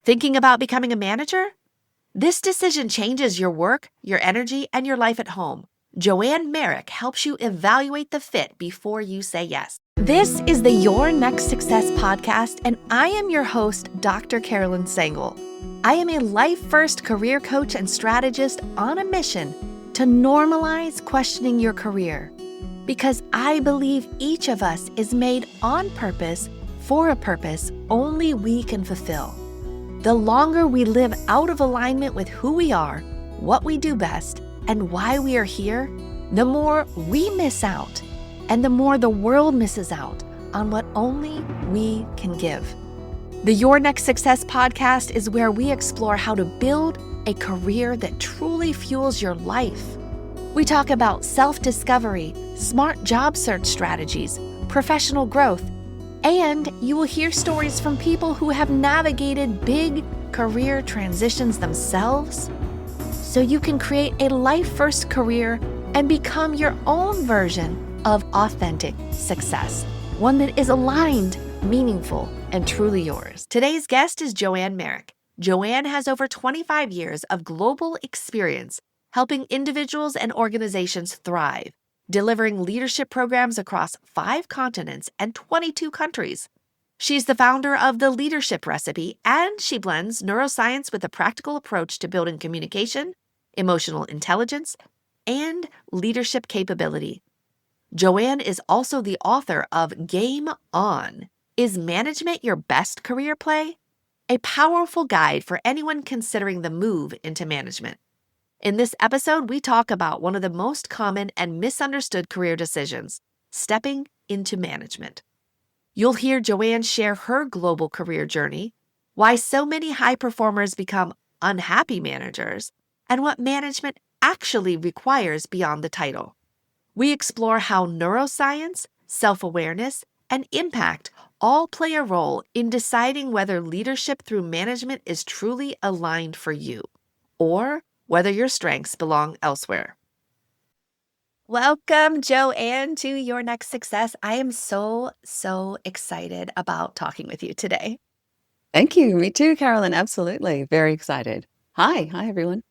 Thinking about becoming a manager? This decision changes your work, your energy, and your life at home. Joanne Merrick helps you evaluate the fit before you say yes. This is the Your Next Success podcast, and I am your host, Dr. Carolyn Sangal. I am a life-first career coach and strategist on a mission to normalize questioning your career, because I believe each of us is made on purpose for a purpose only we can fulfill. The longer we live out of alignment with who we are, what we do best, and why we are here, the more we miss out, and the more the world misses out on what only we can give. The Your Next Success podcast is where we explore how to build a career that truly fuels your life. We talk about self-discovery, smart job search strategies, professional growth, and you will hear stories from people who have navigated big career transitions themselves, so you can create a life-first career and become your own version of authentic success, one that is aligned, meaningful, and truly yours. Today's guest is Joanne Merrick. Joanne has over 25 years of global experience helping individuals and organizations thrive, delivering leadership programs across 5 continents and 22 countries. She's the founder of The Leadership Recipe, and she blends neuroscience with a practical approach to building communication, emotional intelligence, and leadership capability. Joanne is also the author of Game On: Is Management Your Best Career Play? A powerful guide for anyone considering the move into management. In this episode, we talk about one of the most common and misunderstood career decisions, stepping into management. You'll hear Joanne share her global career journey, why so many high performers become unhappy managers, and what management actually requires beyond the title. We explore how neuroscience, self-awareness, and impact all play a role in deciding whether leadership through management is truly aligned for you, or whether your strengths belong elsewhere. Welcome, Joanne, to Your Next Success. I am so excited about talking with you today. Thank you. Me too, Carolyn. Absolutely. Very excited. Hi, everyone.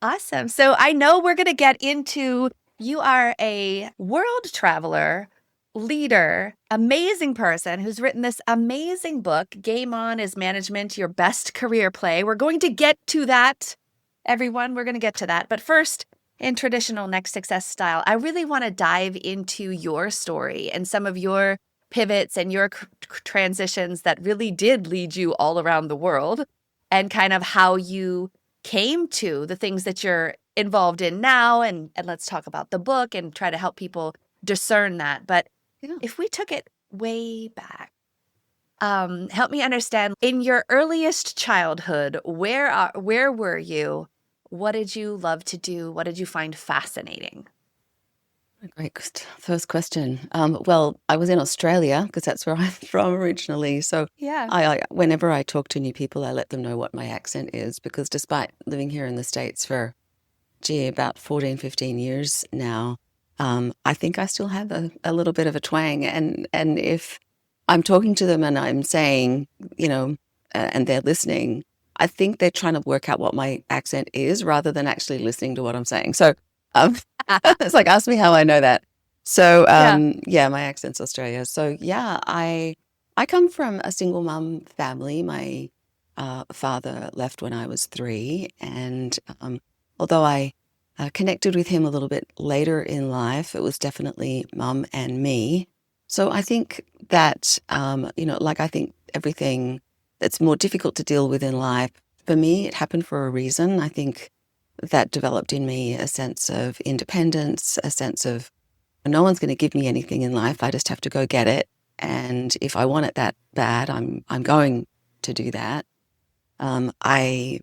Awesome. So I know we're going to get into, you are a world traveler, leader, amazing person who's written this amazing book, Game On: Is Management Your Best Career Play? We're going to get to that, everyone. We're going to get to that. But first, in traditional Next Success style, I really want to dive into your story and some of your pivots and your transitions that really did lead you all around the world, and kind of how you came to the things that you're involved in now. And let's talk about the book and try to help people discern that. But if we took it way back, help me understand, in your earliest childhood, where were you? What did you love to do? What did you find fascinating? Great first question. Well, I was in Australia because that's where I'm from originally. So Yeah. whenever I talk to new people, I let them know what my accent is, because despite living here in the States for, about 14, 15 years now, I think I still have a little bit of a twang. And if I'm talking to them and I'm saying, and they're listening, I think they're trying to work out what my accent is rather than actually listening to what I'm saying. So it's like, ask me how I know that. So my accent's Australia. So I come from a single mum family. My father left when I was 3. And although I connected with him a little bit later in life, it was definitely mum and me. So I think that, I think everything that's more difficult to deal with in life, for me, it happened for a reason. I think that developed in me a sense of independence, a sense of no one's going to give me anything in life. I just have to go get it. And if I want it that bad, I'm going to do that. I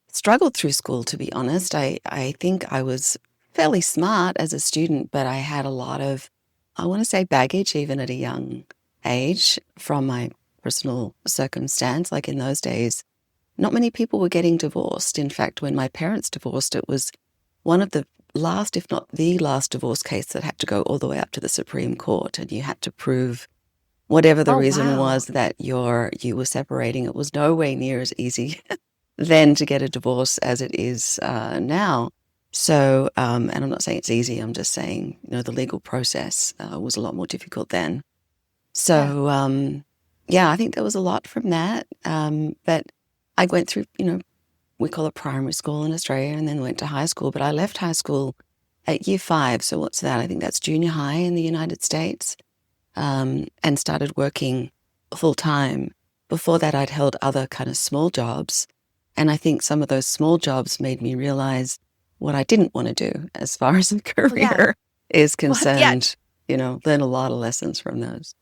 struggled through school, to be honest. I think I was fairly smart as a student, but I had a lot of, I want to say, baggage even at a young age from my personal circumstance. Like in those days, not many people were getting divorced. In fact, when my parents divorced, it was one of the last, if not the last, divorce case that had to go all the way up to the Supreme Court. And you had to prove whatever the Oh, reason wow. was that you were separating, it was nowhere near as easy then to get a divorce as it is now. So, and I'm not saying it's easy. I'm just saying, the legal process was a lot more difficult then. Yeah. So, yeah, I think there was a lot from that. But I went through, we call it primary school in Australia, and then went to high school. But I left high school at year 5. So what's that? I think that's junior high in the United States, and started working full time. Before that, I'd held other kind of small jobs. And I think some of those small jobs made me realize what I didn't want to do as far as a Oh, yeah. career is Well, yeah. concerned. Learn a lot of lessons from those.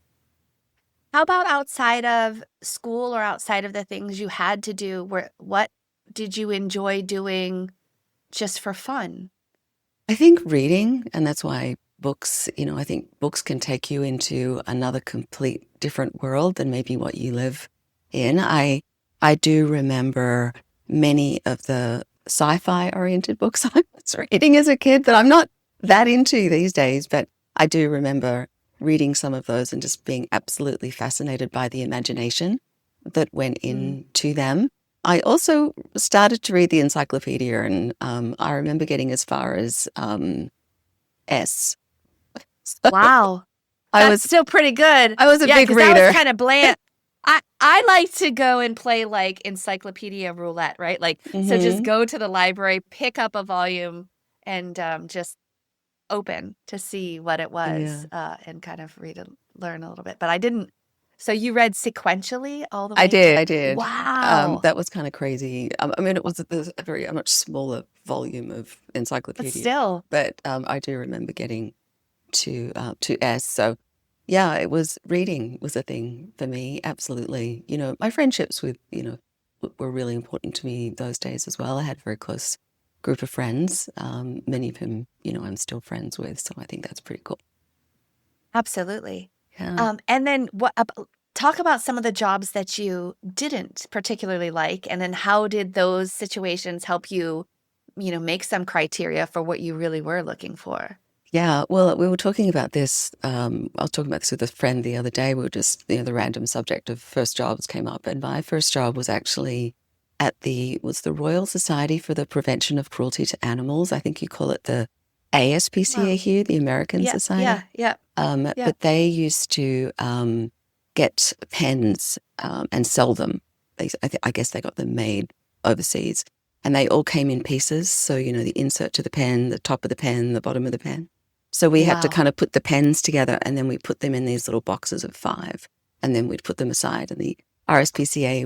How about outside of school or outside of the things you had to do? What did you enjoy doing just for fun? I think reading, and that's why books, I think books can take you into another complete different world than maybe what you live in. I do remember many of the sci-fi oriented books I was reading as a kid that I'm not that into these days, but I do remember reading some of those and just being absolutely fascinated by the imagination that went Mm. into them. I also started to read the encyclopedia, and I remember getting as far as S. So Wow. I That's was still pretty good. I was a Yeah, big because that was reader. kind of bland. I like to go and play like encyclopedia roulette, right? Like, so just Hmm. go to the library, pick up a volume, and just open to see what it was, Yeah, and kind of learn a little bit. But I didn't. So you read sequentially all the I way did. through? I did. Wow. That was kind of crazy. I mean, it was a very a much smaller volume of But encyclopedia, still, but I do remember getting to S. So yeah, it was reading was a thing for me. Absolutely. My friendships with were really important to me those days as well. I had a very close group of friends, many of whom I'm still friends with. So I think that's pretty cool. absolutely. Yeah. And then talk about some of the jobs that you didn't particularly like, and then how did those situations help you, make some criteria for what you really were looking for? Yeah, well, we were talking about this. I was talking about this with a friend the other day. We were just, the random subject of first jobs came up, and my first job was actually was the Royal Society for the Prevention of Cruelty to Animals. I think you call it the ASPCA Wow. here, the American Yeah, Society. yeah, yeah, yeah. But they used to get pens and sell them. I guess they got them made overseas, and they all came in pieces. So the insert to the pen, the top of the pen, the bottom of the pen. So we had to Wow. kind of put the pens together, and then we put them in these little boxes of 5, and then we'd put them aside, and the RSPCA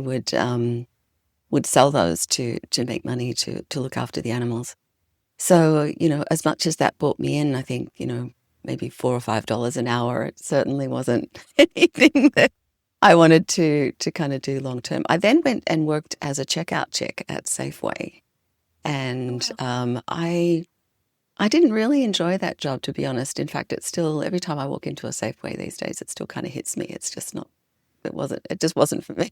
would sell those to make money to look after the animals. So as much as that brought me in, I think maybe $4 or $5 an hour, it certainly wasn't anything that I wanted to kind of do long term. I then went and worked as a checkout chick at Safeway, Oh, and wow. I didn't really enjoy that job, to be honest. In fact, it's still, every time I walk into a Safeway these days, it still kind of hits me. It's just not, it just wasn't for me.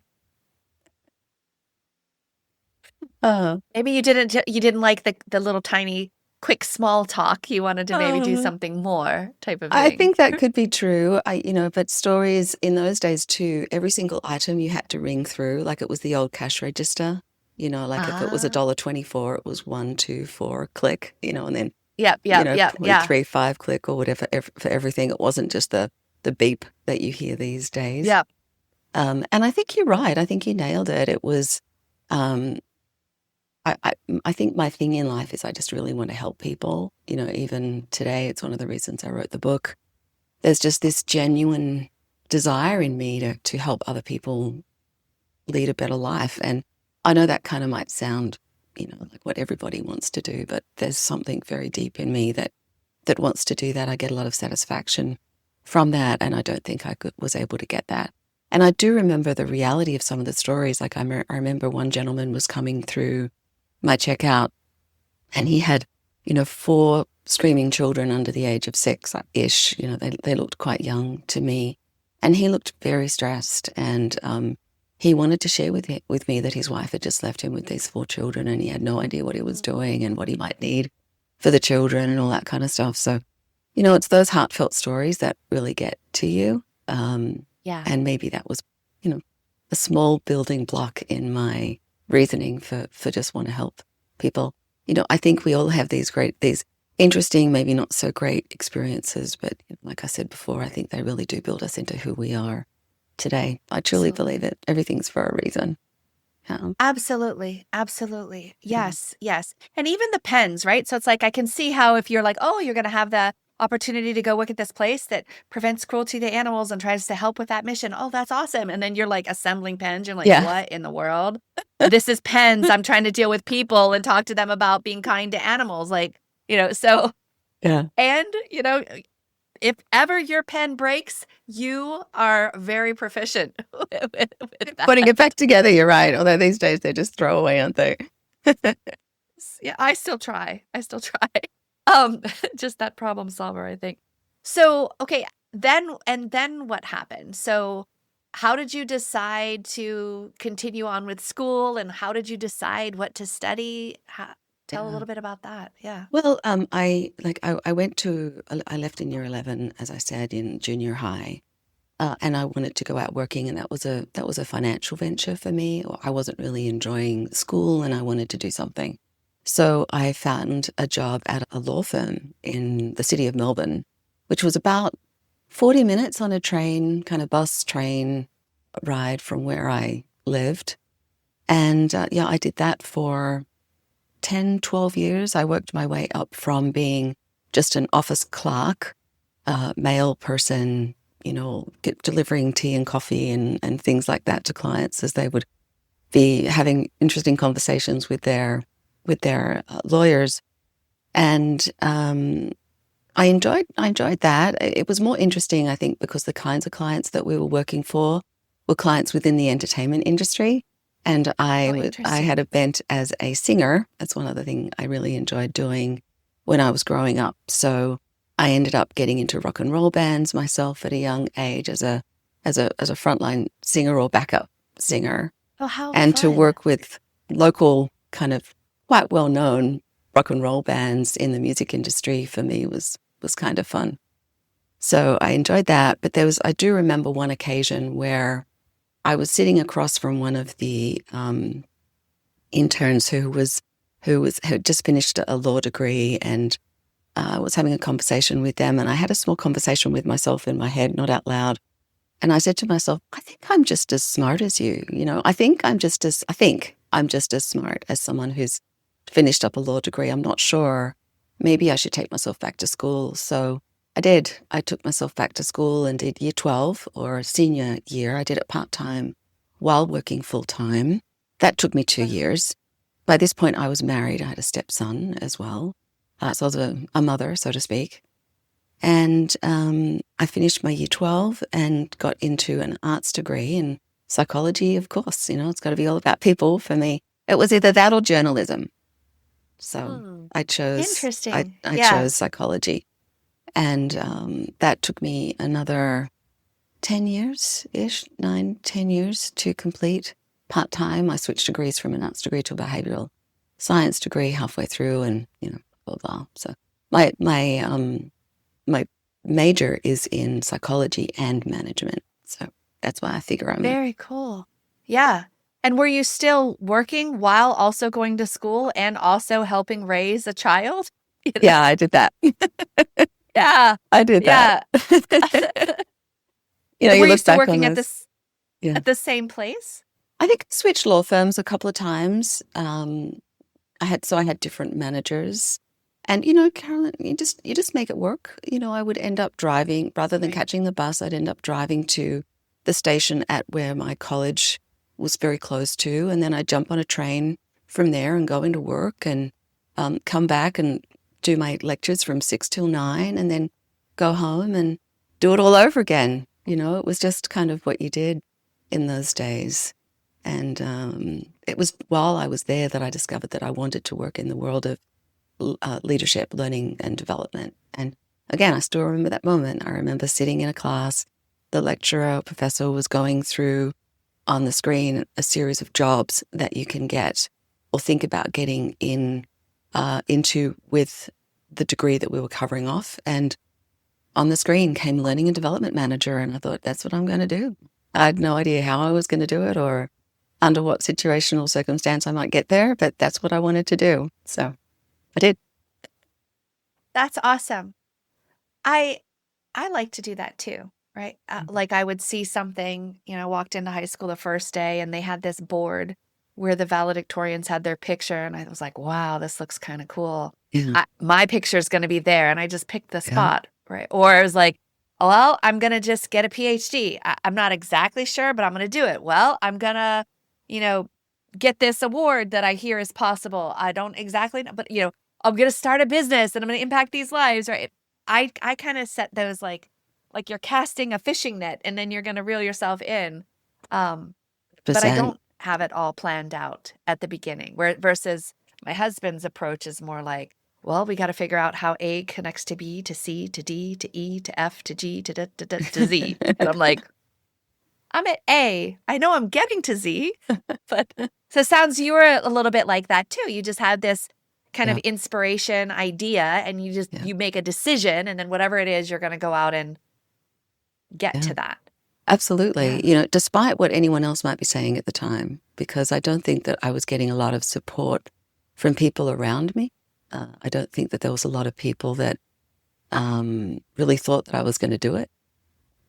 Uh, Maybe you didn't like the little tiny quick small talk. You wanted to maybe do uh, something more type of I thing. think that could be true. But stories in those days too, every single item you had to ring through, like it was the old cash register. Like if it was a Ah. dollar 24, it was 1, 2, 4 click, and then, Yep, yep, yep, point yeah. 3, 5 click or whatever for everything. It wasn't just the beep that you hear these days. Yep. And I think you're right. I think you nailed it. It was, um, I think my thing in life is I just really want to help people. Even today, it's one of the reasons I wrote the book. There's just this genuine desire in me to help other people lead a better life. And I know that kind of might sound, like what everybody wants to do, but there's something very deep in me that wants to do that. I get a lot of satisfaction from that, and I don't think was able to get that. And I do remember the reality of some of the stories. Like I remember one gentleman was coming through my checkout, and he had, 4 screaming children under the age of 6-ish. They looked quite young to me, and he looked very stressed. And he wanted to share with me that his wife had just left him with these 4 children, and he had no idea what he was doing and what he might need for the children and all that kind of stuff. So, it's those heartfelt stories that really get to you. Yeah. And maybe that was, you know, a small building block in my reasoning for just want to help people. I think we all have these interesting, maybe not so great experiences, but like I said before, I think they really do build us into who we are today. I truly believe it. Everything's for a reason. Yeah. Absolutely. Absolutely. Yes. Yes. And even the pens, right? So it's like I can see how if you're like, oh, you're going to have the opportunity to go work at this place that prevents cruelty to animals and tries to help with that mission. Oh, that's awesome. And then you're like assembling pens. You're like, Yeah. what in the world? This is pens. I'm trying to deal with people and talk to them about being kind to animals. Like, so, Yeah. and, if ever your pen breaks, you are very proficient with that. Putting it back together, you're right. Although these days they just throw away, aren't they? Yeah, I still try. Just that problem solver, I think. So, okay, then what happened? So, how did you decide to continue on with school, and how did you decide what to study? Tell a little bit about that. Yeah. Well, I left in year 11, as I said, in junior high, and I wanted to go out working, and that was a financial venture for me. I wasn't really enjoying school, and I wanted to do something. So I found a job at a law firm in the city of Melbourne, which was about 40 minutes on a train, kind of bus train ride from where I lived. And I did that for 10, 12 years. I worked my way up from being just an office clerk, mail person, delivering tea and coffee and things like that to clients as they would be having interesting conversations with their lawyers. And I enjoyed that. It was more interesting, I think, because the kinds of clients that we were working for were clients within the entertainment industry. And I had a bent as a singer. That's one other thing I really enjoyed doing when I was growing up. So I ended up getting into rock and roll bands myself at a young age as a frontline singer or backup singer. Oh, how and fun. to work with local kind of quite well-known rock and roll bands in the music industry for me was kind of fun. So I enjoyed that. But I do remember one occasion where I was sitting across from one of the interns who had just finished a law degree, and I was having a conversation with them, and I had a small conversation with myself in my head, not out loud. And I said to myself, I think I'm just as smart as you. I think I'm just as smart as someone who's finished up a law degree. I'm not sure. Maybe I should take myself back to school. So I did. I took myself back to school and did year 12 or senior year. I did it part-time while working full-time. That took me 2 years. By this point, I was married. I had a stepson as well. So I was a mother, so to speak. And I finished my year 12 and got into an arts degree in psychology, of course. It's got to be all about people for me. It was either that or journalism. So I chose Interesting. I chose psychology. And that took me another 10 years-ish, 9, 10 years to complete part-time. I switched degrees from an arts degree to a behavioral science degree halfway through, and, blah, blah. So my major is in psychology and management. So that's why I figure I'm very cool. Yeah. And were you still working while also going to school and also helping raise a child? Yeah, I did that. Yeah. I did that. Were you you look still back working on at those. at the same place? I think I switched law firms a couple of times. I had different managers. And, Carolyn, you just make it work. I would end up driving, rather than catching the bus, I'd end up driving to the station at where my college was very close to. And then I'd jump on a train from there and go into work and come back and do my lectures from 6 till 9 and then go home and do it all over again. It was just kind of what you did in those days. And it was while I was there that I discovered that I wanted to work in the world of leadership, learning and development. And again, I still remember that moment. I remember sitting in a class, the lecturer, professor was going through on the screen a series of jobs that you can get or think about getting into with the degree that we were covering off. And on the screen came learning and development manager, and I thought, that's what I'm going to do. I had no idea how I was going to do it or under what situational circumstance I might get there, but that's what I wanted to do. So I did. That's awesome. I like to do that too, right? Like I would see something, walked into high school the first day and they had this board where the valedictorians had their picture. And I was like, wow, this looks kind of cool. Yeah. My picture is going to be there. And I just picked the Yeah. spot, right? Or I was like, well, I'm going to just get a PhD. I'm not exactly sure, but I'm going to do it. Well, I'm going to, get this award that I hear is possible. I don't exactly know, but, I'm going to start a business and I'm going to impact these lives, right? I kind of set those like you're casting a fishing net and then you're going to reel yourself in. But I don't have it all planned out at the beginning, versus my husband's approach is more like, well, we got to figure out how A connects to B to C to D to E to F to G to Z. And I'm like, I'm at A. I know I'm getting to Z, but so it sounds you were a little bit like that too. You just had this kind of inspiration idea and you make a decision, and then whatever it is, you're going to go out and get to that. Absolutely. Despite what anyone else might be saying at the time, because I don't think that I was getting a lot of support from people around me. I don't think that there was a lot of people that really thought that I was going to do it.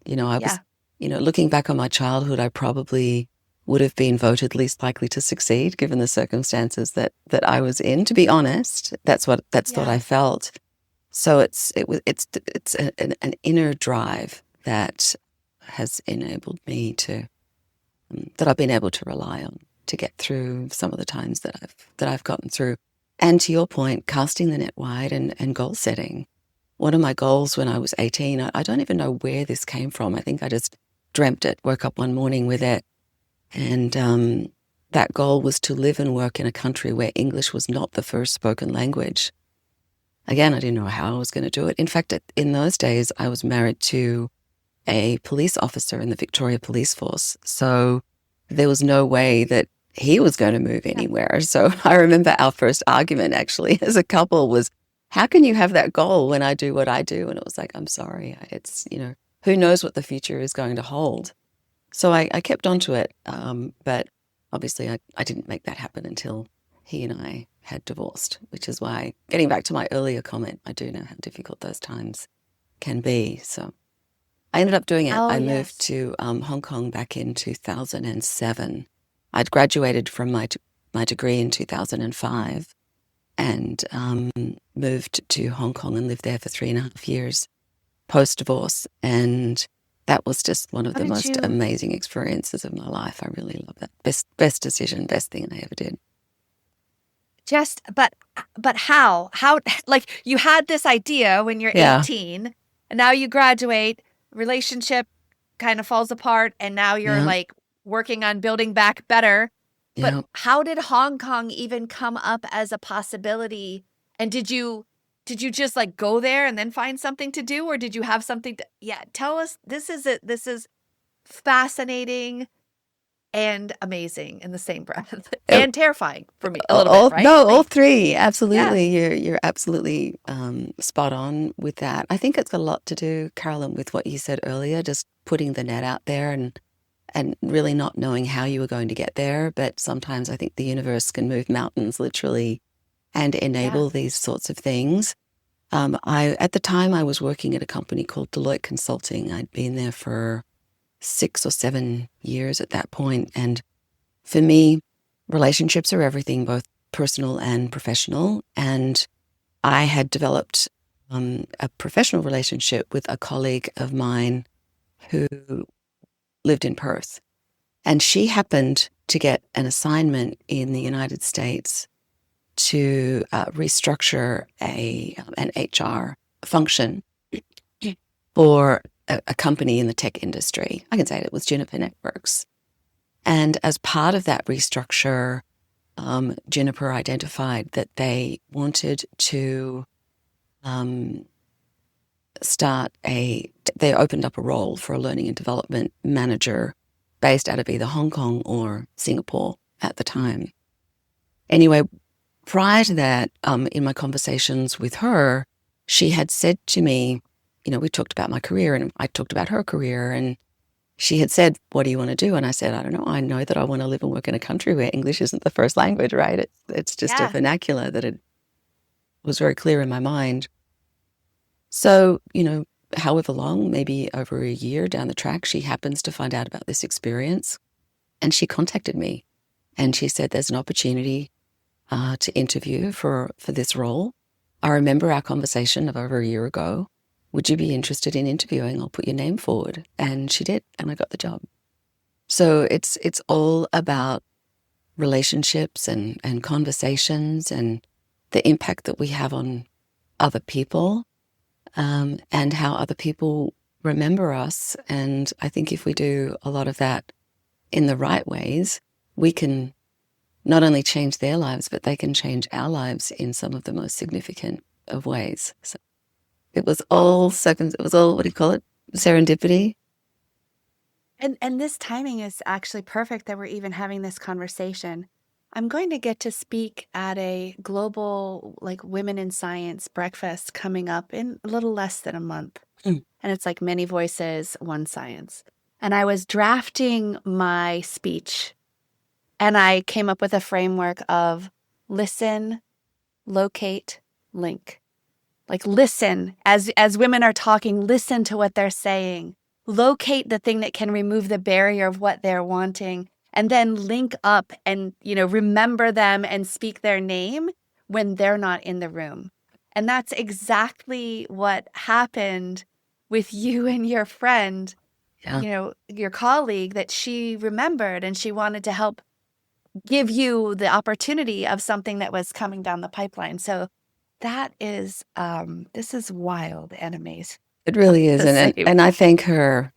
I was, looking back on my childhood, I probably would have been voted least likely to succeed given the circumstances that I was in. To be honest, that's what I felt. So it's an inner drive that has enabled me to that I've been able to rely on to get through some of the times that I've gotten through. And to your point, casting the net wide and goal setting. One of my goals when I was 18, I don't even know where this came from. I think I just dreamt it, woke up one morning with it. And that goal was to live and work in a country where English was not the first spoken language. Again, I didn't know how I was going to do it. In fact, in those days, I was married to a police officer in the Victoria Police Force. So there was no way that he was going to move anywhere. So I remember our first argument actually as a couple was, how can you have that goal when I do what I do? And it was like, I'm sorry, it's, who knows what the future is going to hold. So I kept on to it. But obviously I didn't make that happen until he and I had divorced, which is why, getting back to my earlier comment, I do know how difficult those times can be. So I ended up doing it. I moved to Hong Kong back in 2007. I'd graduated from my degree in 2005 and moved to Hong Kong and lived there for 3.5 years post-divorce. And that was just one of the most amazing experiences of my life. I really love that. Best decision, best thing I ever did. But how, like you had this idea when you're 18 and now you graduate, relationship kind of falls apart and now you're like working on building back better. But how did Hong Kong even come up as a possibility? And did you just like go there and then find something to do, or did you have something tell us. This is fascinating and amazing in the same breath, and terrifying for me a little bit, right? No, all three. Absolutely. You're absolutely spot on with that. I think it's a lot to do, Carolyn, with what you said earlier, just putting the net out there and really not knowing how you were going to get there. But sometimes I think the universe can move mountains literally and enable these sorts of things. At the time I was working at a company called Deloitte Consulting. I'd been there for 6 or 7 years at that point. And for me, relationships are everything, both personal and professional. And I had developed a professional relationship with a colleague of mine who lived in Perth. And she happened to get an assignment in the United States to restructure an HR function for a company in the tech industry. I can say it was Juniper Networks. And as part of that restructure, Juniper identified that they wanted to they opened up a role for a learning and development manager based out of either Hong Kong or Singapore at the time. Anyway, prior to that, in my conversations with her, she had said to me, we talked about my career and I talked about her career, and she had said, what do you want to do? And I said, I don't know. I know that I want to live and work in a country where English isn't the first language, right? It's just a Yeah. vernacular that it was very clear in my mind. So, however long, maybe over a year down the track, she happens to find out about this experience, and she contacted me and she said, there's an opportunity to interview for this role. I remember our conversation of over a year ago. Would you be interested in interviewing? I'll put your name forward. And she did, and I got the job. So it's all about relationships and conversations and the impact that we have on other people, and how other people remember us. And I think if we do a lot of that in the right ways, we can not only change their lives, but they can change our lives in some of the most significant of ways. So it was all what do you call it? Serendipity. And this timing is actually perfect that we're even having this conversation. I'm going to get to speak at a global women in science breakfast coming up in a little less than a month. Mm. And it's like many voices, one science. And I was drafting my speech and I came up with a framework of listen, locate, link. Like listen, as women are talking, listen to what they're saying. Locate the thing that can remove the barrier of what they're wanting, and then link up and, remember them and speak their name when they're not in the room. And that's exactly what happened with you and your friend, Yeah. your colleague, that she remembered and she wanted to help give you the opportunity of something that was coming down the pipeline. So that is, this is wild and amazing. It really is. The And, same. and I thank her,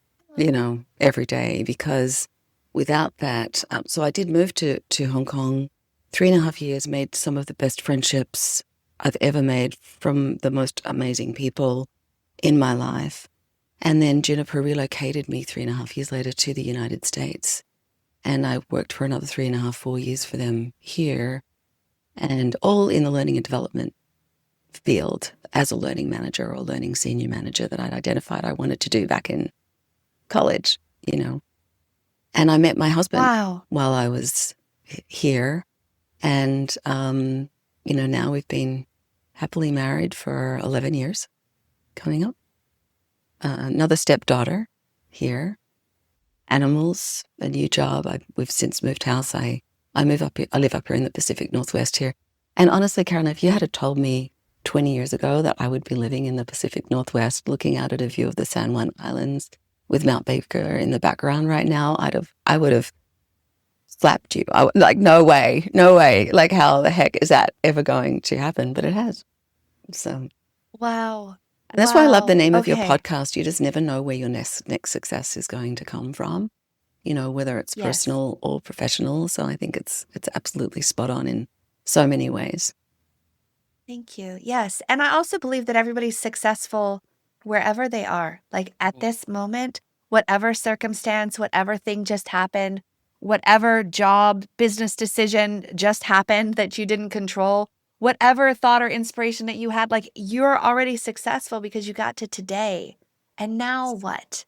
every day, because without that, so I did move to Hong Kong, 3.5 years, made some of the best friendships I've ever made from the most amazing people in my life. And then Juniper relocated me 3.5 years later to the United States. And I worked for another 3.5, 4 years for them here, and all in the learning and development field as a learning manager or learning senior manager that I'd identified I wanted to do back in college, And I met my husband Wow. while I was here. And, now we've been happily married for 11 years coming up. Another stepdaughter here. Animals, a new job. We've since moved house. I live up here in the Pacific Northwest here. And honestly, Karen, if you had told me 20 years ago that I would be living in the Pacific Northwest, looking out at a view of the San Juan Islands with Mount Baker in the background right now, I would have slapped you. No way. Like, how the heck is that ever going to happen? But it has. So. Wow. And that's why I love the name of your Okay. podcast. You just never know where your next success is going to come from, whether it's Yes. personal or professional. So I think it's absolutely spot on in so many ways. Thank you. Yes. And I also believe that everybody's successful wherever they are. Like at this moment, whatever circumstance, whatever thing just happened, whatever job, business decision just happened that you didn't control, whatever thought or inspiration that you had, like you're already successful because you got to today. And now what?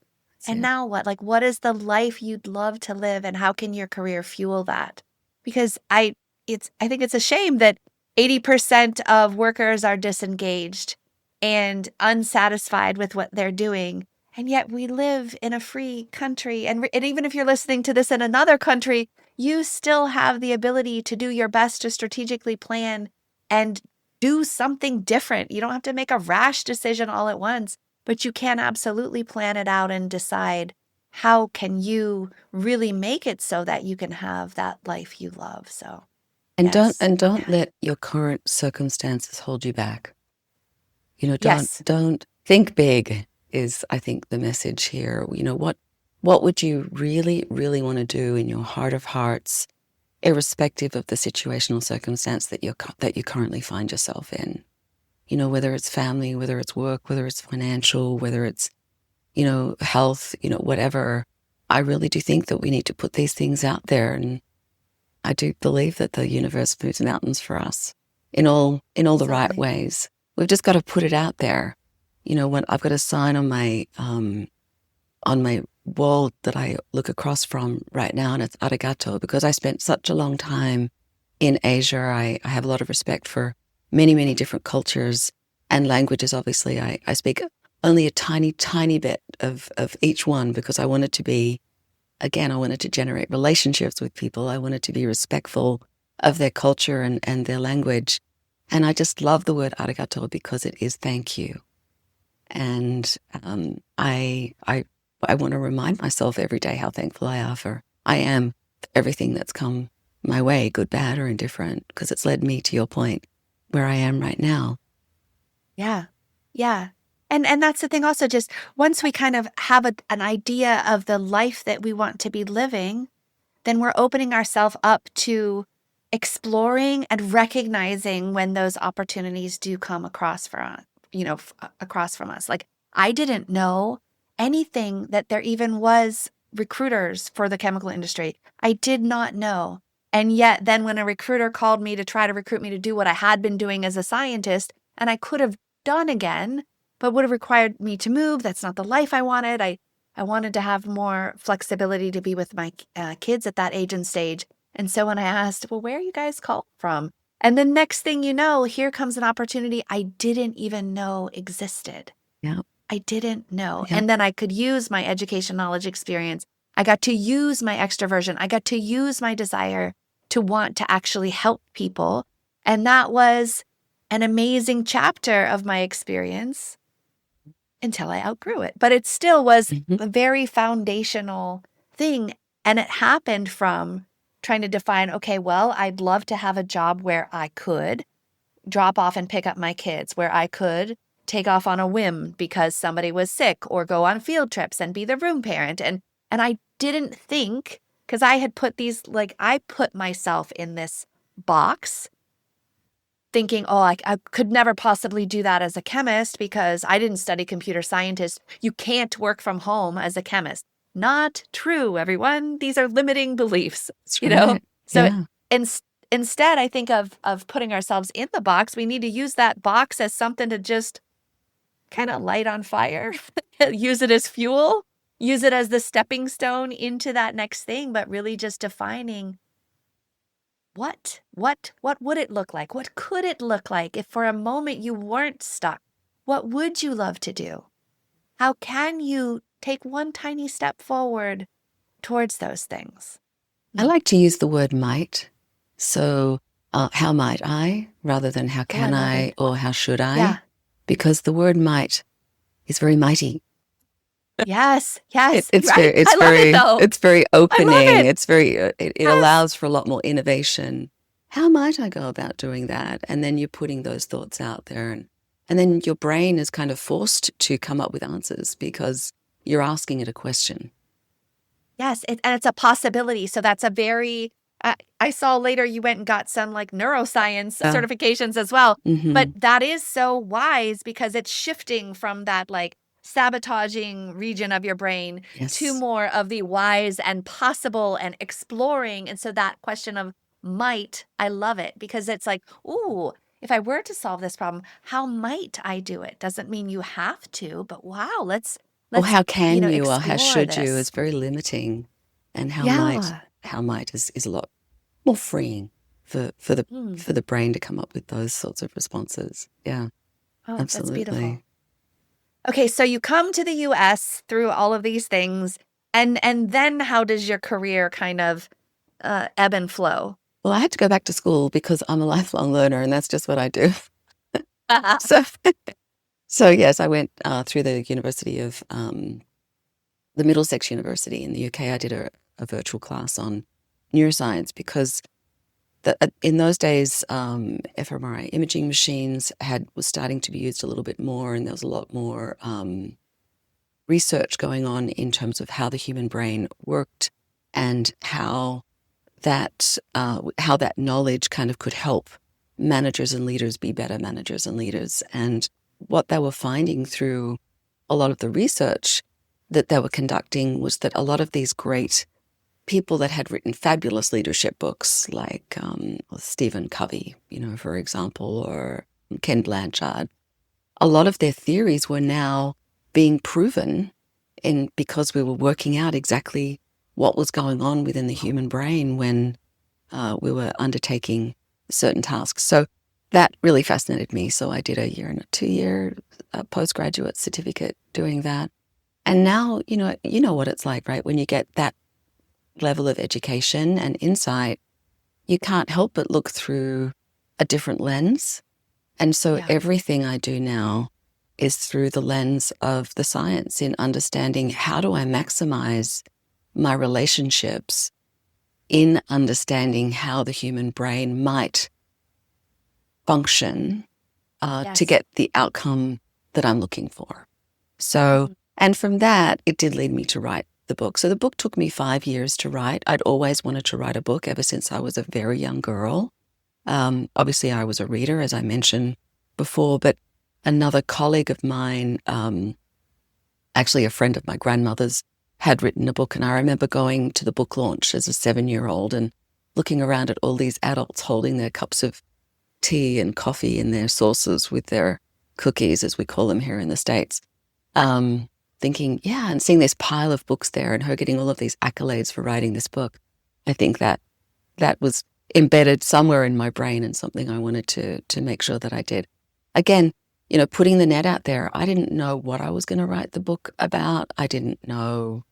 And now what? Like, what is the life you'd love to live, and how can your career fuel that? Because I think it's a shame that 80% of workers are disengaged and unsatisfied with what they're doing. And yet we live in a free country. And even if you're listening to this in another country, you still have the ability to do your best to strategically plan and do something different. You don't have to make a rash decision all at once, but you can absolutely plan it out and decide how can you really make it so that you can have that life you love. So. And Yes. don't let your current circumstances hold you back. Yes. Don't think big is, I think, the message here. What would you really, really want to do in your heart of hearts, irrespective of the situational circumstance that you currently find yourself in? Whether it's family, whether it's work, whether it's financial, whether it's, health, whatever. I really do think that we need to put these things out there, and I do believe that the universe moves mountains for us in all the right Absolutely. ways. We've just got to put it out there. When I've got a sign on my wall that I look across from right now, and it's arigato, because I spent such a long time in Asia. I have a lot of respect for many, many different cultures and languages. Obviously, I speak only a tiny, tiny bit of each one because I wanted to be, again, I wanted to generate relationships with people. I wanted to be respectful of their culture and their language. And I just love the word arigato because it is thank you. And I want to remind myself every day how thankful I am for everything that's come my way, good, bad, or indifferent, because it's led me, to your point, where I am right now. Yeah. Yeah. And that's the thing also, just once we kind of have an idea of the life that we want to be living, then we're opening ourselves up to exploring and recognizing when those opportunities do come across across from us. Like, I didn't know anything that there even was recruiters for the chemical industry. I did not know. And yet then when a recruiter called me to try to recruit me to do what I had been doing as a scientist, and I could have done again, but would have required me to move. That's not the life I wanted. I wanted to have more flexibility to be with my kids at that age and stage. And so when I asked, well, where are you guys called from? And the next thing you know, here comes an opportunity I didn't even know existed. Yeah. I didn't know. Yeah. And then I could use my education, knowledge, experience. I got to use my extroversion. I got to use my desire to want to actually help people. And that was an amazing chapter of my experience until I outgrew it. But it still was a very foundational thing. And it happened from trying to define, okay, well, I'd love to have a job where I could drop off and pick up my kids, where I could take off on a whim because somebody was sick, or go on field trips and be the room parent. And I didn't think, because I had put I put myself in this box thinking, oh, I could never possibly do that as a chemist because I didn't study computer scientist. You can't work from home as a chemist. Not true, everyone. These are limiting beliefs, That's you know? right. So Yeah. instead, I think of putting ourselves in the box, we need to use that box as something to just kind of light on fire, use it as fuel, use it as the stepping stone into that next thing, but really just defining what would it look like? What could it look like if for a moment you weren't stuck? What would you love to do? How can you take one tiny step forward towards those things? I like to use the word might. So, how might I, rather than how Oh, I can love I it. or how should I? Yeah. Because the word might is very mighty. Yes. It, Yes. it's Right. very, it's I love very, it though. it's very I love opening. it. It's very, it Yes. allows for a lot more innovation. How might I go about doing that? And then you're putting those thoughts out there, and then your brain is kind of forced to come up with answers because you're asking it a question. Yes. And it's a possibility. So that's a very, I saw later you went and got some like neuroscience Yeah. certifications as well. But Mm-hmm. that is so wise because it's shifting from that like sabotaging region of your brain to Yes. more of the wise and possible and exploring. And so that question of might, I love it because it's like, ooh, if I were to solve this problem, how might I do it? Doesn't mean you have to, but wow, let's Or how you can know, you or how explore should you is this. very limiting. And Yeah. how might is a lot more freeing Mm. for the brain to come up with those sorts of responses. Yeah, Oh, that's beautiful. absolutely. Okay, so you come to the US through all of these things, and then how does your career kind of ebb and flow? Well, I had to go back to school because I'm a lifelong learner and that's just what I do. So, so yes, I went through the University of the Middlesex University in the UK. I did a virtual class on neuroscience because in those days, fMRI imaging machines was starting to be used a little bit more, and there was a lot more research going on in terms of how the human brain worked and how that knowledge kind of could help managers and leaders be better managers and leaders. And what they were finding through a lot of the research that they were conducting was that a lot of these great people that had written fabulous leadership books, like Stephen Covey, for example, or Ken Blanchard, a lot of their theories were now being proven because we were working out exactly what was going on within the human brain when we were undertaking certain tasks. So that really fascinated me. So I did a 2-year postgraduate certificate doing that. And now, you know what it's like, right? When you get that level of education and insight, you can't help but look through a different lens. And so Yeah. everything I do now is through the lens of the science, in understanding how do I maximize my relationships, in understanding how the human brain might function to Yes. get the outcome that I'm looking for. So, and from that, it did lead me to write the book. So the book took me 5 years to write. I'd always wanted to write a book ever since I was a very young girl. Obviously, I was a reader, as I mentioned before, but another colleague of mine, actually a friend of my grandmother's, had written a book. And I remember going to the book launch as a 7-year-old and looking around at all these adults holding their cups of tea and coffee and their saucers with their cookies, as we call them here in the States. Thinking, and seeing this pile of books there and her getting all of these accolades for writing this book. I think that was embedded somewhere in my brain and something I wanted to make sure that I did. Again, putting the net out there, I didn't know what I was going to write the book about. I didn't know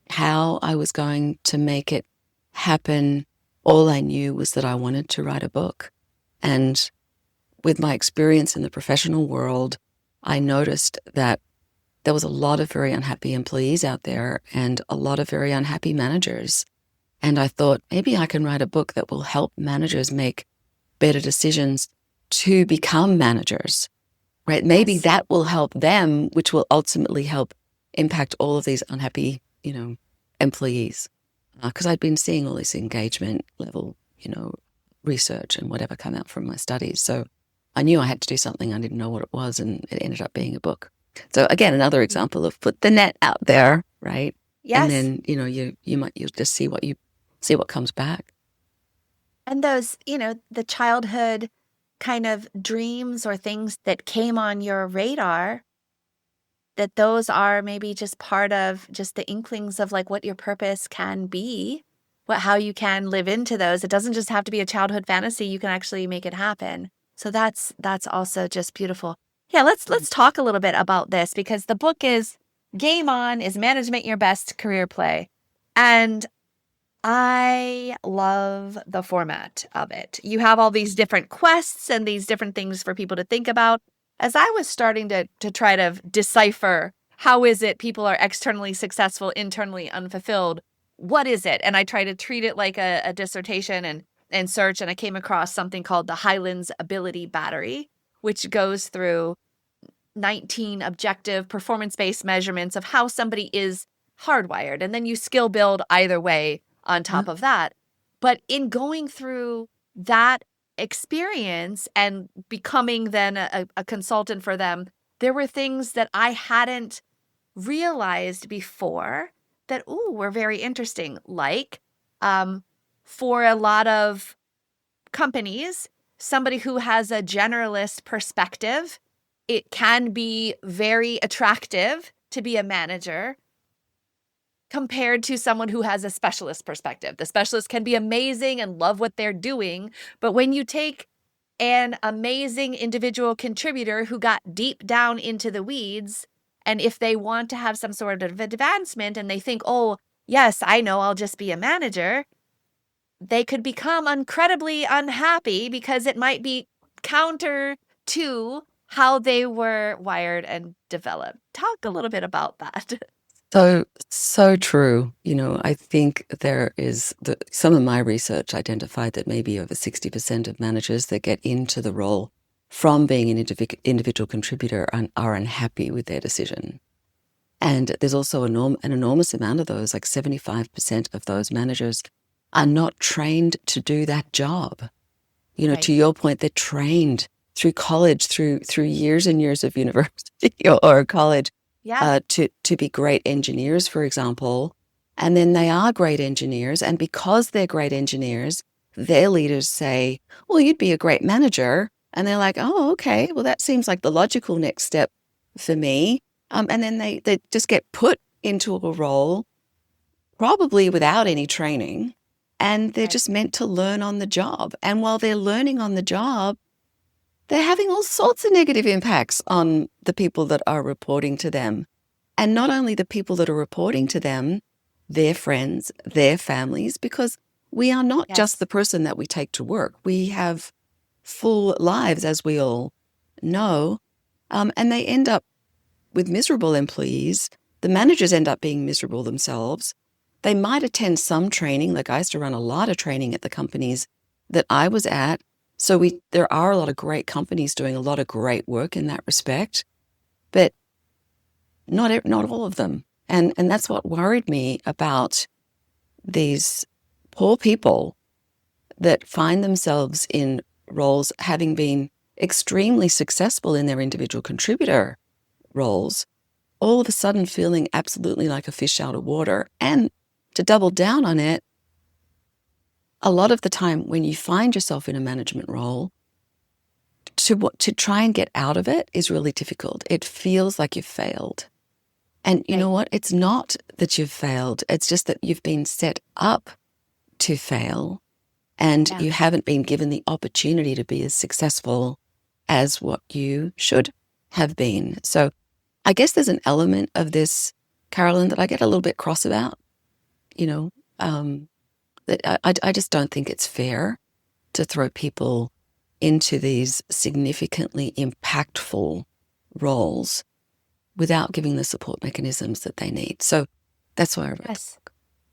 how I was going to make it happen. All I knew was that I wanted to write a book. And with my experience in the professional world, I noticed that there was a lot of very unhappy employees out there and a lot of very unhappy managers. And I thought, maybe I can write a book that will help managers make better decisions to become managers, right? Maybe Yes. that will help them, which will ultimately help impact all of these unhappy, employees. Because I'd been seeing all this engagement level, research and whatever come out from my studies. So I knew I had to do something. I didn't know what it was, and it ended up being a book. So again, another example of put the net out there, right? Yes. And then, you'll just see what comes back. And those, the childhood kind of dreams or things that came on your radar, that those are maybe just part of just the inklings of like what your purpose can be, how you can live into those. It doesn't just have to be a childhood fantasy. You can actually make it happen. So that's also just beautiful. Yeah, let's talk a little bit about this, because the book is Game On, is Management Your Best Career Play. And I love the format of it. You have all these different quests and these different things for people to think about. As I was starting to try to decipher how is it people are externally successful, internally unfulfilled, what is it? And I try to treat it like a dissertation and search, and I came across something called the Highlands Ability Battery, which goes through 19 objective performance-based measurements of how somebody is hardwired. And then you skill build either way on top of that. But in going through that experience and becoming then a consultant for them, there were things that I hadn't realized before that, were very interesting. Like, for a lot of companies, somebody who has a generalist perspective, it can be very attractive to be a manager compared to someone who has a specialist perspective. The specialist can be amazing and love what they're doing, but when you take an amazing individual contributor who got deep down into the weeds, and if they want to have some sort of advancement and they think, oh, yes, I know, I'll just be a manager, they could become incredibly unhappy because it might be counter to how they were wired and developed. Talk a little bit about that. So true. I think there is some of my research identified that maybe over 60% of managers that get into the role from being an individual contributor are unhappy with their decision. And there's also an enormous amount of those, like 75% of those managers are not trained to do that job. Right. To your point, they're trained through college, through years and years of university or college. Yeah. To be great engineers, for example. And then they are great engineers. And because they're great engineers, their leaders say, well, you'd be a great manager. And they're like, oh, okay, well, that seems like the logical next step for me. And then they just get put into a role, probably without any training, and they're Right. just meant to learn on the job. And while they're learning on the job, they're having all sorts of negative impacts on the people that are reporting to them. And not only the people that are reporting to them, their friends, their families, because we are not just Yes. the person that we take to work. We have full lives, as we all know, and they end up with miserable employees. The managers end up being miserable themselves. They might attend some training. Like I used to run a lot of training at the companies that I was at. So there are a lot of great companies doing a lot of great work in that respect, but not all of them. And that's what worried me about these poor people that find themselves in roles having been extremely successful in their individual contributor roles, all of a sudden feeling absolutely like a fish out of water. And to double down on it, a lot of the time when you find yourself in a management role, to try and get out of it is really difficult. It feels like you've failed. And you know what? It's not that you've failed. It's just that you've been set up to fail, and you haven't been given the opportunity to be as successful as what you should have been. So I guess there's an element of this, Carolyn, that I get a little bit cross about, that I just don't think it's fair to throw people into these significantly impactful roles without giving the support mechanisms that they need. So that's why I wrote the book.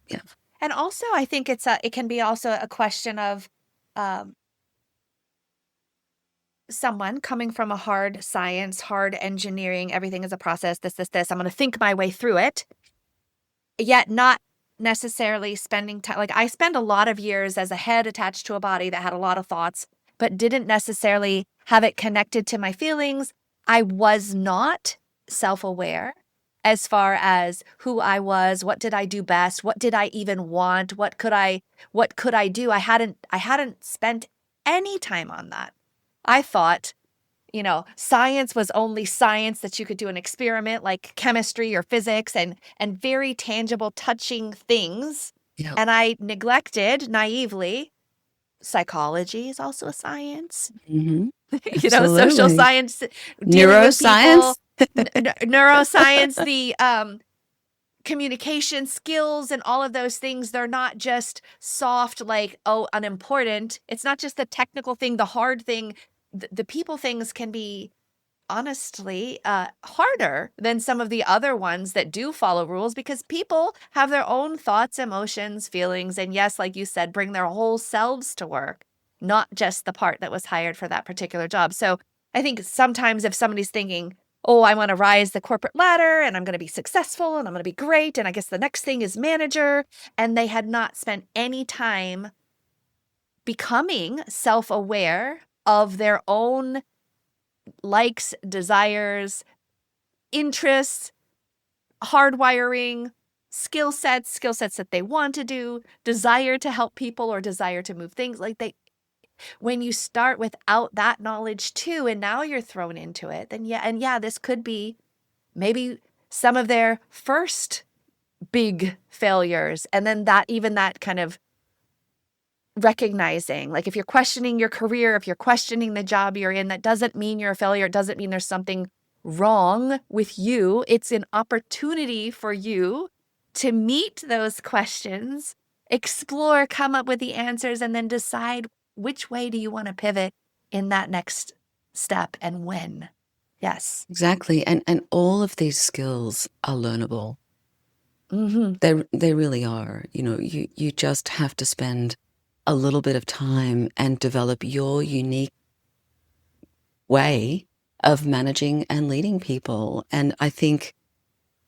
Yeah. And also, I think it can be also a question of someone coming from a hard science, hard engineering, everything is a process, this. I'm going to think my way through it, yet not necessarily spending time. Like I spent a lot of years as a head attached to a body that had a lot of thoughts, but didn't necessarily have it connected to my feelings. I was not self-aware as far as who I was, what did I do best, what did I even want, what could I do? I hadn't spent any time on that. I thought, science was only science that you could do an experiment like chemistry or physics and very tangible, touching things. Yeah. And I neglected naively. Psychology is also a science. Mm-hmm. Social science, dealing neuroscience, with people, neuroscience, the communication skills and all of those things. They're not just soft, like, unimportant. It's not just the technical thing, the hard thing. The people things can be honestly harder than some of the other ones that do follow rules, because people have their own thoughts, emotions, feelings, and yes, like you said, bring their whole selves to work, not just the part that was hired for that particular job. So I think sometimes if somebody's thinking, oh, I want to rise the corporate ladder and I'm going to be successful and I'm going to be great, and I guess the next thing is manager, and they had not spent any time becoming self-aware of their own likes, desires, interests, hardwiring, skill sets that they want to do, desire to help people or desire to move things. When you start without that knowledge too, and now you're thrown into it, then this could be maybe some of their first big failures. And then that kind of recognizing, like if you're questioning your career, if you're questioning the job you're in, that doesn't mean you're a failure. It doesn't mean there's something wrong with you. It's an opportunity for you to meet those questions, explore, come up with the answers, and then decide which way do you want to pivot in that next step and when. Yes. Exactly. And all of these skills are learnable. Mm-hmm. They really are. You just have to spend a little bit of time and develop your unique way of managing and leading people. And I think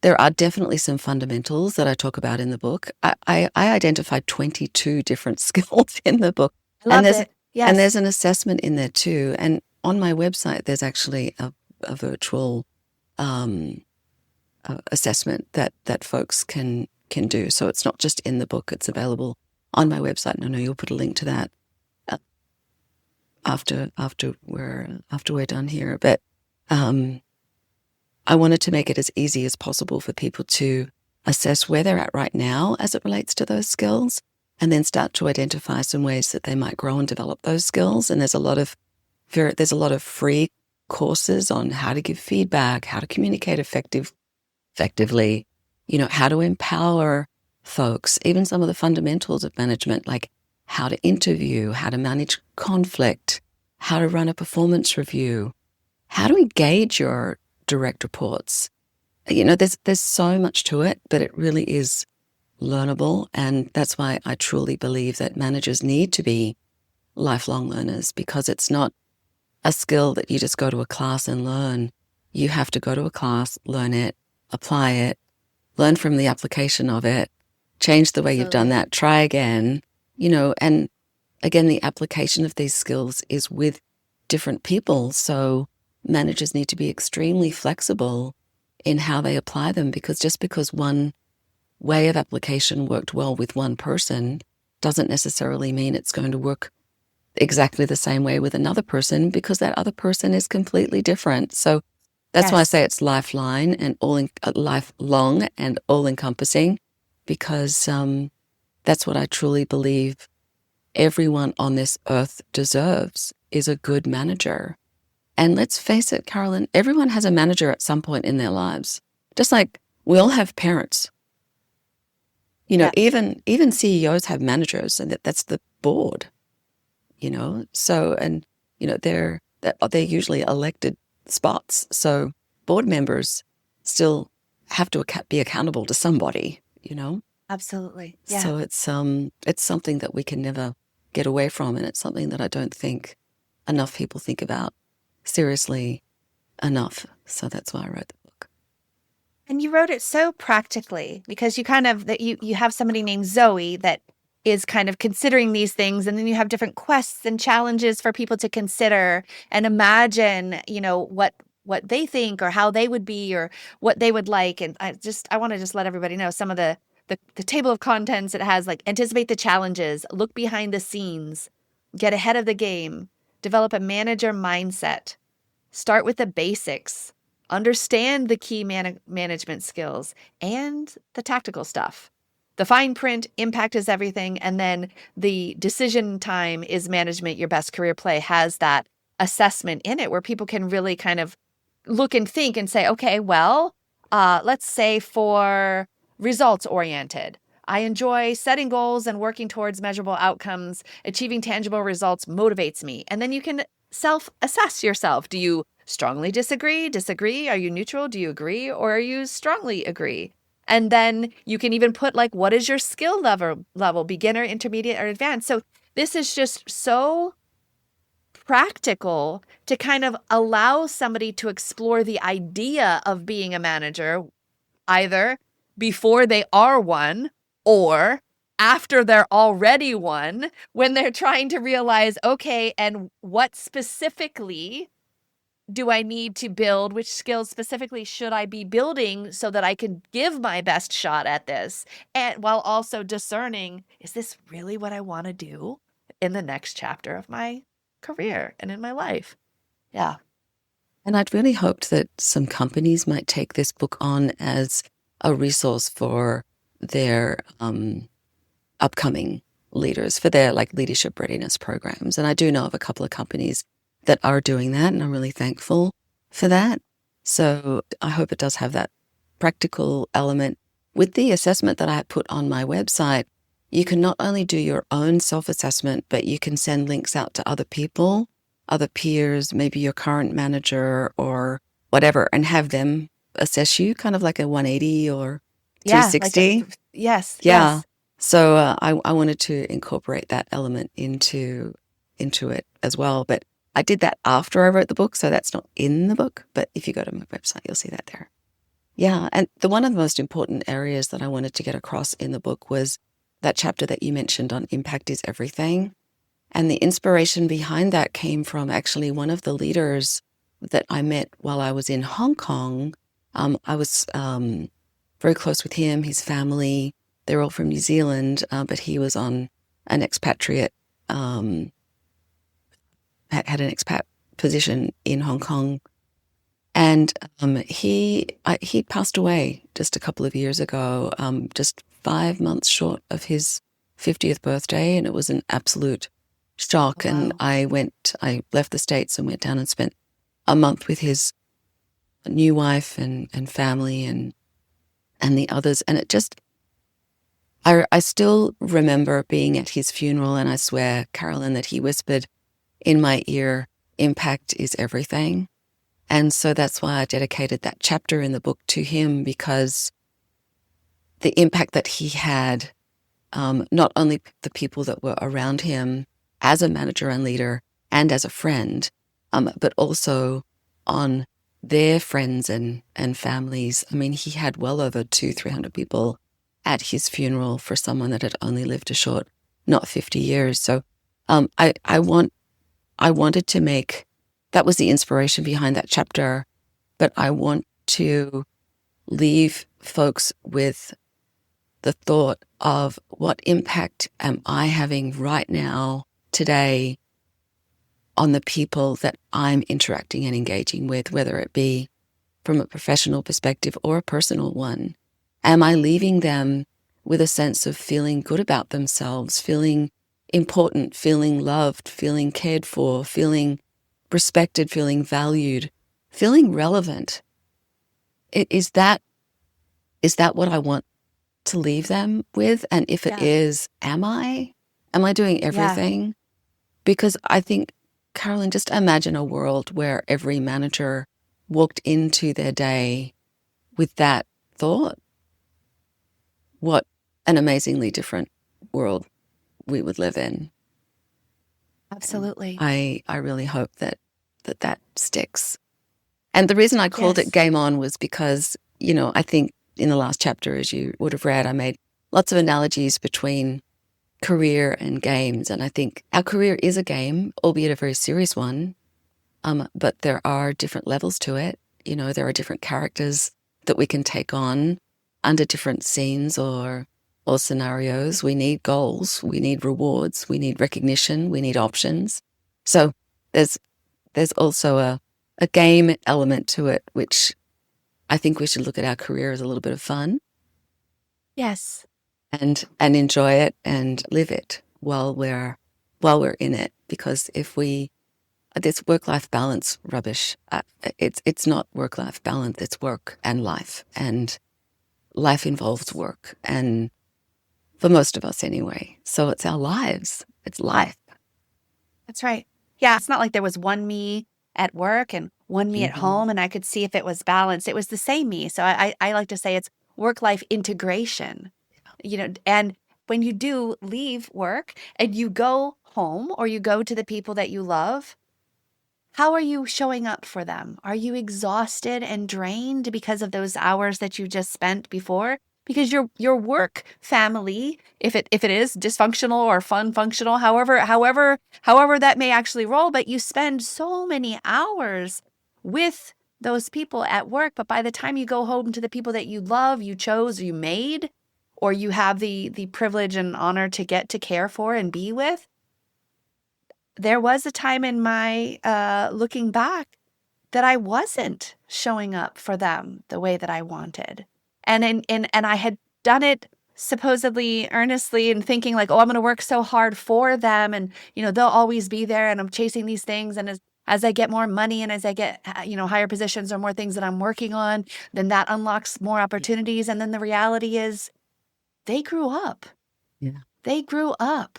there are definitely some fundamentals that I talk about in the book. I identified 22 different skills in the book. I love it. Yes. And there's an assessment in there too. And on my website, there's actually a virtual assessment that folks can do. So it's not just in the book, it's available on my website. And I know you'll put a link to that. after we're done here. But I wanted to make it as easy as possible for people to assess where they're at right now as it relates to those skills, and then start to identify some ways that they might grow and develop those skills. And there's a lot of free courses on how to give feedback, how to communicate effectively, how to empower folks, even some of the fundamentals of management, like how to interview, how to manage conflict, how to run a performance review, how to engage your direct reports. There's so much to it, but it really is learnable. And that's why I truly believe that managers need to be lifelong learners, because it's not a skill that you just go to a class and learn. You have to go to a class, learn it, apply it, learn from the application of it, change the way you've done that, try again, and again, the application of these skills is with different people. So managers need to be extremely flexible in how they apply them, because just because one way of application worked well with one person doesn't necessarily mean it's going to work exactly the same way with another person, because that other person is completely different. So that's why I say it's lifelong and all-encompassing, because that's what I truly believe everyone on this earth deserves, is a good manager. And let's face it, Carolyn, everyone has a manager at some point in their lives. Just like we all have parents. Even CEOs have managers, and that's the board. So, and they're usually elected spots. So board members still have to be accountable to somebody. Absolutely. Yeah. So it's something that we can never get away from, and it's something that I don't think enough people think about seriously enough. So that's why I wrote the book. And you wrote it so practically, because you have somebody named Zoe that is kind of considering these things, and then you have different quests and challenges for people to consider and imagine, what they think or how they would be or what they would like. And I want to just let everybody know some of the table of contents. It has like anticipate the challenges, look behind the scenes, get ahead of the game, develop a manager mindset, start with the basics, understand the key management skills and the tactical stuff. The fine print, impact is everything. And then the decision time is management, your best career play, has that assessment in it where people can really kind of look and think and say, okay, well, let's say for results oriented, I enjoy setting goals and working towards measurable outcomes. Achieving tangible results motivates me. And then you can self-assess yourself. Do you strongly disagree? Are you neutral? Do you agree? Or are you strongly agree? And then you can even put like, what is your skill level, beginner, intermediate, or advanced? So this is just so practical to kind of allow somebody to explore the idea of being a manager, either before they are one or after they're already one, when they're trying to realize, okay, and what specifically do I need to build? Which skills specifically should I be building so that I can give my best shot at this? And while also discerning, is this really what I want to do in the next chapter of my career and in my life? Yeah. And I'd really hoped that some companies might take this book on as a resource for their upcoming leaders, for their like leadership readiness programs. And I do know of a couple of companies that are doing that, and I'm really thankful for that. So I hope it does have that practical element. With the assessment that I put on my website, you can not only do your own self-assessment, but you can send links out to other people, other peers, maybe your current manager or whatever, and have them assess you, kind of like a 180 or 360. Yes. Yeah. Yes. So I wanted to incorporate that element into it as well. But I did that after I wrote the book, so that's not in the book. But if you go to my website, you'll see that there. Yeah, and one of the most important areas that I wanted to get across in the book was that chapter that you mentioned on impact is everything. And the inspiration behind that came from actually one of the leaders that I met while I was in Hong Kong. I was very close with him, his family. They're all from New Zealand, but he was on an expatriate had an expat position in Hong Kong, and he passed away just a couple of years ago, just 5 months short of his 50th birthday, and it was an absolute shock. Wow. And I left the States and went down and spent a month with his new wife and family and the others, and it just. I still remember being at his funeral, and I swear, Carolyn, that he whispered in my ear, "Impact is everything." And so that's why I dedicated that chapter in the book to him, because the impact that he had, not only the people that were around him as a manager and leader and as a friend, but also on their friends and families. I mean, he had well over 200-300 people at his funeral for someone that had only lived a short, not 50 years. So I wanted to make, that was the inspiration behind that chapter, but I want to leave folks with the thought of what impact am I having right now, today, on the people that I'm interacting and engaging with, whether it be from a professional perspective or a personal one. Am I leaving them with a sense of feeling good about themselves, feeling important, feeling loved, feeling cared for, feeling respected, feeling valued, feeling relevant? Is that what I want to leave them with? And if it is, am I doing everything? Because I think, Carolyn, just imagine a world where every manager walked into their day with that thought. What an amazingly different world we would live in. Absolutely. I really hope that sticks. And the reason I called it Game On was because, I think in the last chapter, as you would have read, I made lots of analogies between career and games. And I think our career is a game, albeit a very serious one. But there are different levels to it. There are different characters that we can take on under different scenes or scenarios. We need goals, we need rewards, we need recognition, we need options. So there's also a game element to it, which I think we should look at our career as a little bit of fun. Yes. And enjoy it and live it while we're in it. Because if we, this work-life balance rubbish, it's not work-life balance, it's work and life. And life involves work, and for most of us anyway. So it's our lives, it's life. That's right. Yeah, it's not like there was one me at work and one me at home, and I could see if it was balanced. It was the same me. So I like to say it's work-life integration. And when you do leave work and you go home or you go to the people that you love, how are you showing up for them? Are you exhausted and drained because of those hours that you just spent before? Because your work family, if it is dysfunctional or fun functional, however that may actually roll, but you spend so many hours with those people at work, but by the time you go home to the people that you love, you chose, you made, or you have the privilege and honor to get to care for and be with, there was a time in my looking back that I wasn't showing up for them the way that I wanted. And I had done it supposedly earnestly and thinking like, oh, I'm going to work so hard for them, and they'll always be there, and I'm chasing these things, and as I get more money and as I get higher positions or more things that I'm working on, then that unlocks more opportunities. And then the reality is they grew up. Yeah. They grew up.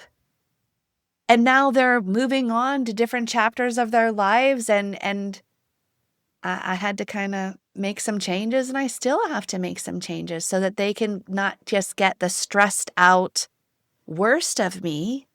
And now they're moving on to different chapters of their lives, and I had to kind of make some changes, and I still have to make some changes so that they can not just get the stressed out worst of me,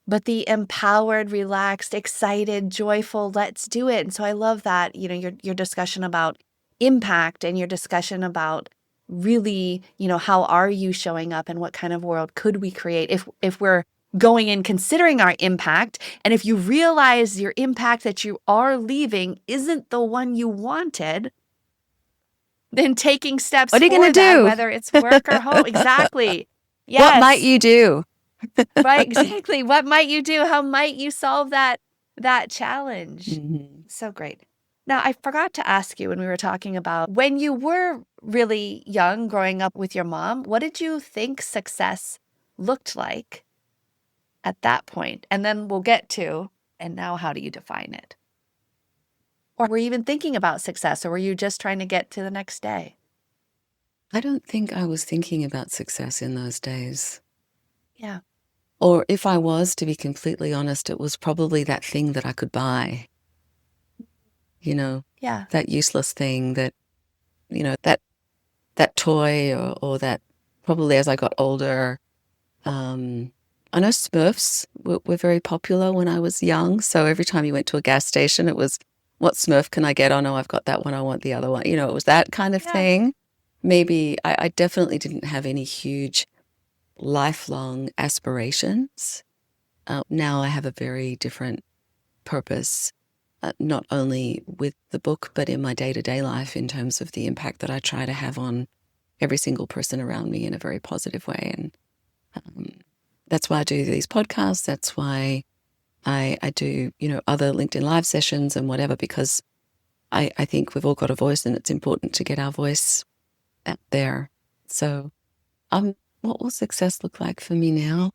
but the empowered, relaxed, excited, joyful, let's do it. And so I love that, your discussion about impact and your discussion about really, how are you showing up and what kind of world could we create if we're going in considering our impact. And if you realize your impact that you are leaving isn't the one you wanted, then taking steps what are you for going to that, do? whether it's work or home. Exactly. Yes. What might you do? Right, exactly. What might you do? How might you solve that that challenge. Mm-hmm. So great. Now, I forgot to ask you when we were talking about when you were really young growing up with your mom, what did you think success looked like at that point? And then we'll get to, and now how do you define it? Or were you even thinking about success, or were you just trying to get to the next day? I don't think I was thinking about success in those days. Yeah. Or if I was, to be completely honest, it was probably that thing that I could buy, Yeah. that useless thing that, that toy or that probably as I got older. I know Smurfs were very popular when I was young. So every time you went to a gas station, it was, what Smurf can I get? Oh, no, I've got that one. I want the other one. It was that kind of Yeah. thing. Maybe I definitely didn't have any huge lifelong aspirations. Now I have a very different purpose, not only with the book, but in my day-to-day life in terms of the impact that I try to have on every single person around me in a very positive way. And that's why I do these podcasts. That's why I do, other LinkedIn Live sessions and whatever, because I think we've all got a voice and it's important to get our voice out there. So what will success look like for me now?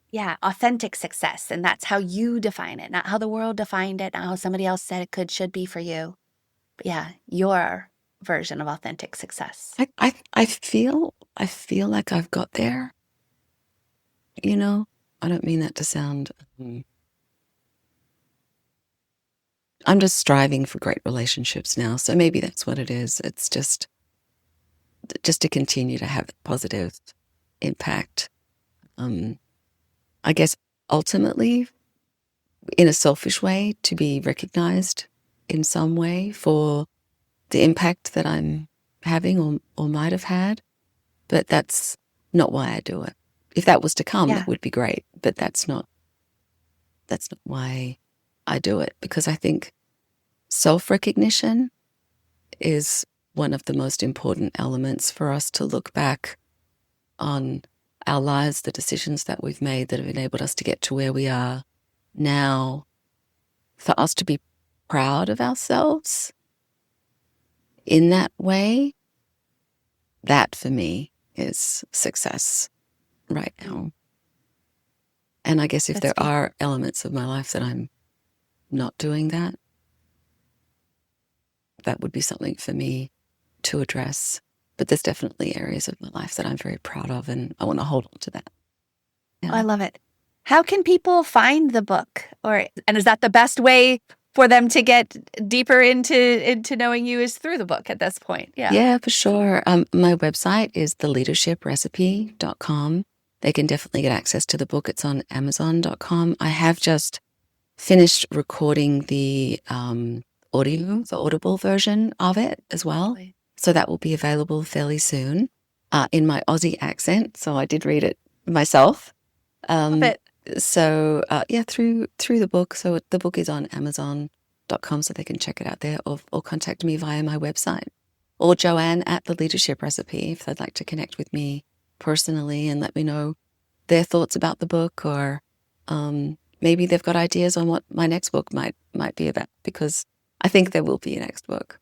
Yeah, authentic success. And that's how you define it, not how the world defined it, not how somebody else said it should be for you. But yeah, your version of authentic success. I feel like I've got there. I don't mean that to sound. I'm just striving for great relationships now, so maybe that's what it is. It's just to continue to have a positive impact. I guess ultimately, in a selfish way, to be recognized in some way for the impact that I'm having or might have had. But that's not why I do it. If that was to come, Yeah. it would be great. But that's not why I do it, because I think self-recognition is one of the most important elements for us to look back on our lives, the decisions that we've made that have enabled us to get to where we are now, for us to be proud of ourselves in that way. That for me is success right now. And I guess if there are elements of my life that I'm not doing that, that would be something for me to address. But there's definitely areas of my life that I'm very proud of, and I want to hold on to that. Yeah. I love it. How can people find the book? And is that the best way for them to get deeper into knowing you is through the book at this point? Yeah. Yeah, for sure. My website is theleadershiprecipe.com. They can definitely get access to the book. It's on amazon.com. I have just finished recording the audible version of it as well. So that will be available fairly soon in my Aussie accent. So I did read it myself. Love it. So through the book. So the book is on amazon.com, so they can check it out there, or contact me via my website, or Joanne at The Leadership Recipe if they'd like to connect with me personally and let me know their thoughts about the book, or maybe they've got ideas on what my next book might be about, because I think there will be a next book.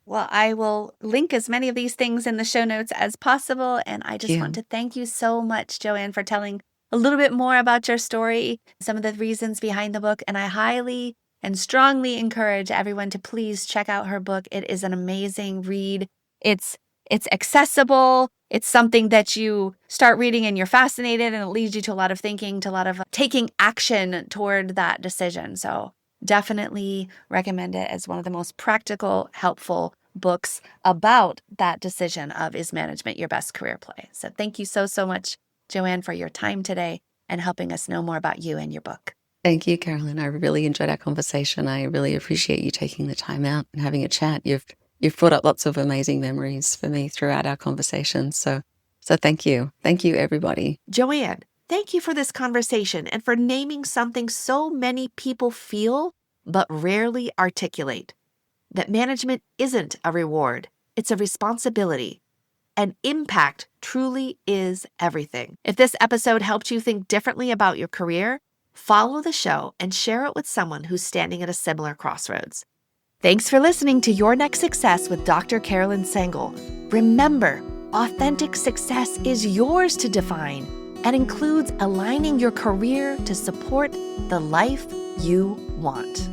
Well, I will link as many of these things in the show notes as possible. And I just want to thank you so much, Joanne, for telling a little bit more about your story, some of the reasons behind the book. And I highly and strongly encourage everyone to please check out her book. It is an amazing read. It's accessible. It's something that you start reading and you're fascinated, and it leads you to a lot of thinking, to a lot of taking action toward that decision. So definitely recommend it as one of the most practical, helpful books about that decision of, is management your best career play? So thank you so, so much, Joanne, for your time today and helping us know more about you and your book. Thank you, Carolyn. I really enjoyed our conversation. I really appreciate you taking the time out and having a chat. You've brought up lots of amazing memories for me throughout our conversation. So thank you. Thank you, everybody. Joanne, thank you for this conversation and for naming something so many people feel but rarely articulate. That management isn't a reward, it's a responsibility. And impact truly is everything. If this episode helped you think differently about your career, Follow the show and share it with someone who's standing at a similar crossroads. Thanks for listening to Your Next Success with Dr. Carolyn Sangal. Remember, authentic success is yours to define and includes aligning your career to support the life you want.